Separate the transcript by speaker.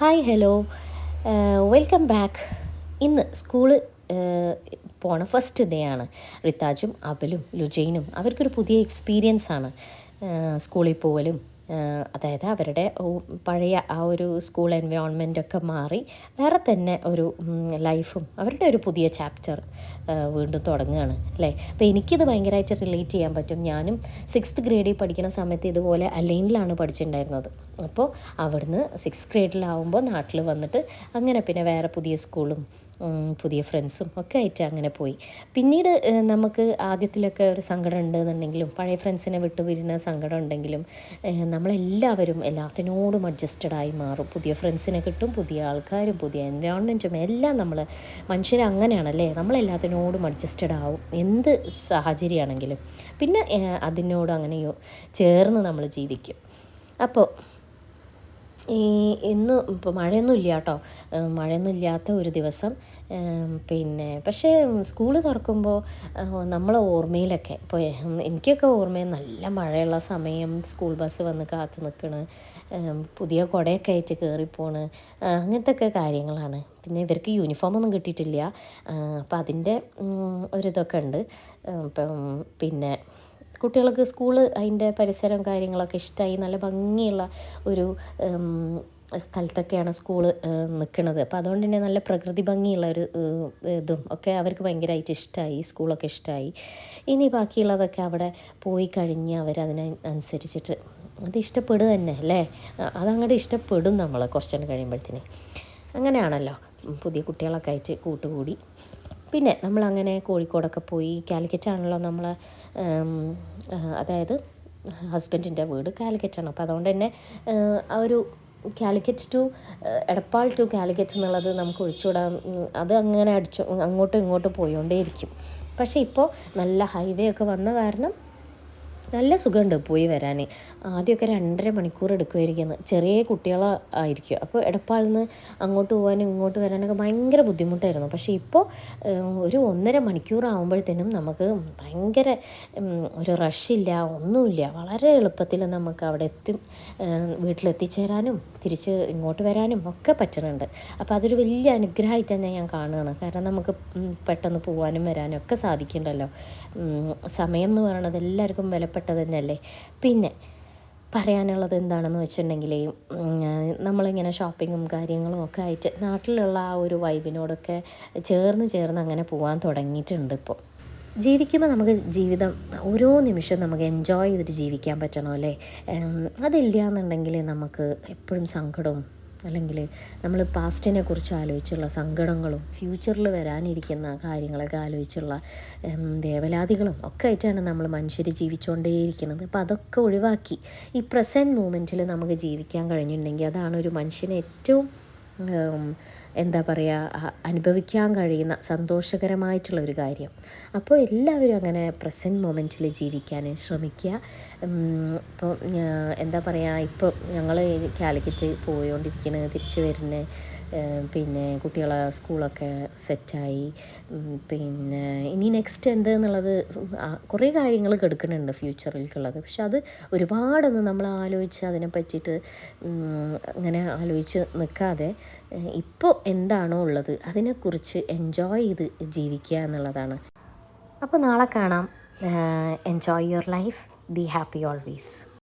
Speaker 1: Hi hello welcome back. ഇന്ന് school പോണ first day ആണ്. റിത്താജും അബലും ലുജൈനും അവർക്കൊരു പുതിയ എക്സ്പീരിയൻസ് ആണ് സ്കൂളിൽ പോവലും. അതായത് അവരുടെ പഴയ ആ ഒരു സ്കൂൾ എൻവയോൺമെൻറ്റൊക്കെ മാറി വേറെ തന്നെ ഒരു ലൈഫും അവരുടെ ഒരു പുതിയ ചാപ്റ്റർ വീണ്ടും തുടങ്ങുകയാണ് അല്ലേ. അപ്പോൾ എനിക്കിത് ഭയങ്കരമായിട്ട് റിലേറ്റ് ചെയ്യാൻ പറ്റും. ഞാനും 6th ഗ്രേഡിൽ പഠിക്കുന്ന സമയത്ത് ഇതുപോലെ അലൈനിലാണ് പഠിച്ചിട്ടുണ്ടായിരുന്നത്. അപ്പോൾ അവിടുന്ന് 6th ഗ്രേഡിലാവുമ്പോൾ നാട്ടിൽ വന്നിട്ട് അങ്ങനെ പിന്നെ വേറെ പുതിയ സ്കൂളും പുതിയ ഫ്രണ്ട്സും ഒക്കെ ആയിട്ട് അങ്ങനെ പോയി. പിന്നീട് നമുക്ക് ആദ്യത്തിലൊക്കെ ഒരു സങ്കടം ഉണ്ടെന്നുണ്ടെങ്കിലും പഴയ ഫ്രണ്ട്സിനെ വിട്ടു പിരിഞ്ഞ സങ്കടം ഉണ്ടെങ്കിലും നമ്മളെല്ലാവരും എല്ലാത്തിനോടും അഡ്ജസ്റ്റഡായി മാറും. പുതിയ ഫ്രണ്ട്സിനെ കിട്ടും, പുതിയ ആൾക്കാരും പുതിയ എൻവയോൺമെൻറ്റും എല്ലാം മനുഷ്യർ അങ്ങനെയാണല്ലേ, നമ്മളെല്ലാത്തിനോടും അഡ്ജസ്റ്റഡ് ആവും എന്ത് സാഹചര്യമാണെങ്കിലും. പിന്നെ അതിനോട് അങ്ങനെ ചേർന്ന് നമ്മൾ ജീവിക്കും. അപ്പോൾ ഇന്ന് ഇപ്പോൾ മഴയൊന്നും ഇല്ല കേട്ടോ, മഴയൊന്നും ഇല്ലാത്ത ഒരു ദിവസം. പിന്നെ പക്ഷേ സ്കൂള് തുറക്കുമ്പോൾ നമ്മളെ ഓർമ്മയിലൊക്കെ ഇപ്പോൾ എനിക്കൊക്കെ ഓർമ്മയിൽ നല്ല മഴയുള്ള സമയം സ്കൂൾ ബസ് വന്ന് കാത്തു നിൽക്കണ്, പുതിയ കുടയൊക്കെ ആയിട്ട് കയറിപ്പോണ്, അങ്ങനത്തെ ഒക്കെ കാര്യങ്ങളാണ്. പിന്നെ ഇവർക്ക് യൂണിഫോമൊന്നും കിട്ടിയിട്ടില്ല, അപ്പം അതിൻ്റെ ഒരിതൊക്കെ ഉണ്ട്. ഇപ്പം പിന്നെ കുട്ടികൾക്ക് സ്കൂള് അതിൻ്റെ പരിസരം കാര്യങ്ങളൊക്കെ ഇഷ്ടമായി, നല്ല ഭംഗിയുള്ള ഒരു സ്ഥലത്തൊക്കെയാണ് സ്കൂള് നിൽക്കുന്നത്. അപ്പോൾ അതുകൊണ്ട് തന്നെ നല്ല പ്രകൃതി ഭംഗിയുള്ള ഒരു ഇതും ഒക്കെ അവർക്ക് ഭയങ്കരമായിട്ട് ഇഷ്ടമായി, സ്കൂളൊക്കെ ഇഷ്ടമായി. ഇനി ബാക്കിയുള്ളതൊക്കെ അവിടെ പോയി കഴിഞ്ഞ് അവരതിനനുസരിച്ചിട്ട് അത് ഇഷ്ടപ്പെടുക തന്നെ അല്ലേ, അതങ്ങോട്ട് ഇഷ്ടപ്പെടും നമ്മൾ കുറച്ചുകൂടി കഴിയുമ്പോഴത്തേന്. അങ്ങനെയാണല്ലോ പുതിയ കുട്ടികളൊക്കെ ആയിട്ട് കൂട്ടുകൂടി. പിന്നെ നമ്മളങ്ങനെ കോഴിക്കോടൊക്കെ പോയി. കാലിക്കറ്റാണല്ലോ നമ്മൾ, അതായത് ഹസ്ബൻഡിൻ്റെ വീട് കാലിക്കറ്റാണ്. അപ്പോൾ അതുകൊണ്ട് തന്നെ ആ ഒരു കാലിക്കറ്റ് ടു എടപ്പാൾ ടു കാലിക്കറ്റ് എന്നുള്ളത് നമുക്ക് ഒഴിച്ചുകൂടാൻ, അത് അങ്ങനെ അങ്ങോട്ടും ഇങ്ങോട്ടും പോയിക്കൊണ്ടേയിരിക്കും. പക്ഷേ ഇപ്പോൾ നല്ല ഹൈവേ ഒക്കെ വന്ന കാരണം നല്ല സുഖമുണ്ട് പോയി വരാൻ. ആദ്യമൊക്കെ 2.5 മണിക്കൂർ എടുക്കുമായിരിക്കുന്നു, ചെറിയ കുട്ടികളായിരിക്കും. അപ്പോൾ എടപ്പാളിൽ നിന്ന് അങ്ങോട്ട് പോകാനും ഇങ്ങോട്ട് വരാനൊക്കെ ഭയങ്കര ബുദ്ധിമുട്ടായിരുന്നു. പക്ഷേ ഇപ്പോൾ ഒരു 1.5 മണിക്കൂർ ആകുമ്പോഴത്തേനും നമുക്ക് ഭയങ്കര ഒരു റഷില്ല, ഒന്നുമില്ല, വളരെ എളുപ്പത്തിൽ നമുക്ക് അവിടെ വീട്ടിലെത്തിച്ചേരാനും തിരിച്ച് ഇങ്ങോട്ട് വരാനും ഒക്കെ പറ്റുന്നുണ്ട്. അപ്പോൾ അതൊരു വലിയ അനുഗ്രഹമായിട്ട് തന്നെ ഞാൻ കാണുകയാണ്. കാരണം നമുക്ക് പെട്ടെന്ന് പോകാനും വരാനും ഒക്കെ സാധിക്കുന്നുണ്ടല്ലോ. സമയം എന്ന് പറയുന്നത് എല്ലാവർക്കും വിലപ്പെട്ടത് തന്നെയല്ലേ. പിന്നെ പറയാനുള്ളത് എന്താണെന്ന് വെച്ചിട്ടുണ്ടെങ്കിൽ, നമ്മളിങ്ങനെ ഷോപ്പിങ്ങും കാര്യങ്ങളും ഒക്കെ ആയിട്ട് നാട്ടിലുള്ള ആ ഒരു വൈബിനോടൊക്കെ ചേർന്ന് അങ്ങനെ പോകാൻ തുടങ്ങിയിട്ടുണ്ട്. ഇപ്പോൾ ജീവിക്കുമ്പോൾ നമുക്ക് ജീവിതം ഓരോ നിമിഷവും നമുക്ക് എൻജോയ് ചെയ്തിട്ട് ജീവിക്കാൻ പറ്റണം അല്ലേ. അതില്ല എന്നുണ്ടെങ്കിൽ നമുക്ക് എപ്പോഴും സങ്കടവും, അല്ലെങ്കിൽ നമ്മൾ പാസ്റ്റിനെ കുറിച്ച് ആലോചിച്ചുള്ള സങ്കടങ്ങളും ഫ്യൂച്ചറിൽ വരാനിരിക്കുന്ന കാര്യങ്ങളൊക്കെ ആലോചിച്ചുള്ള വേവലാതികളും ഒക്കെ ആയിട്ടാണ് നമ്മൾ മനുഷ്യർ ജീവിച്ചുകൊണ്ടേയിരിക്കുന്നത്. അപ്പോൾ അതൊക്കെ ഒഴിവാക്കി ഈ പ്രസൻറ്റ് മൂമെൻറ്റിൽ നമുക്ക് ജീവിക്കാൻ കഴിഞ്ഞിട്ടുണ്ടെങ്കിൽ അതാണ് ഒരു മനുഷ്യനെ ഏറ്റവും എന്താ പറയുക, അനുഭവിക്കാൻ കഴിയുന്ന സന്തോഷകരമായിട്ടുള്ളൊരു കാര്യം. അപ്പോൾ എല്ലാവരും അങ്ങനെ പ്രസൻറ്റ് മൊമെൻറ്റിൽ ജീവിക്കാൻ ശ്രമിക്കുക. ഇപ്പോൾ എന്താ പറയുക, ഇപ്പോൾ ഞങ്ങൾ കാലിക്കറ്റ് പോയോണ്ടിരിക്കുന്നത്, തിരിച്ചു വരുന്നത്, പിന്നെ കുട്ടികളെ സ്കൂളൊക്കെ സെറ്റായി. പിന്നെ ഇനി നെക്സ്റ്റ് എന്തെന്നുള്ളത് കുറേ കാര്യങ്ങൾ കിടക്കുന്നുണ്ട് ഫ്യൂച്ചറിലേക്കുള്ളത്. പക്ഷെ അത് ഒരുപാടൊന്നും നമ്മൾ ആലോചിച്ച് അതിനെ പറ്റിയിട്ട് അങ്ങനെ ആലോചിച്ച് നിൽക്കാതെ ഇപ്പോൾ എന്താണോ ഉള്ളത് അതിനെക്കുറിച്ച് എൻജോയ് ചെയ്ത് ജീവിക്കുക എന്നുള്ളതാണ്. അപ്പോൾ നാളെ കാണാം. Enjoy your life, be happy always.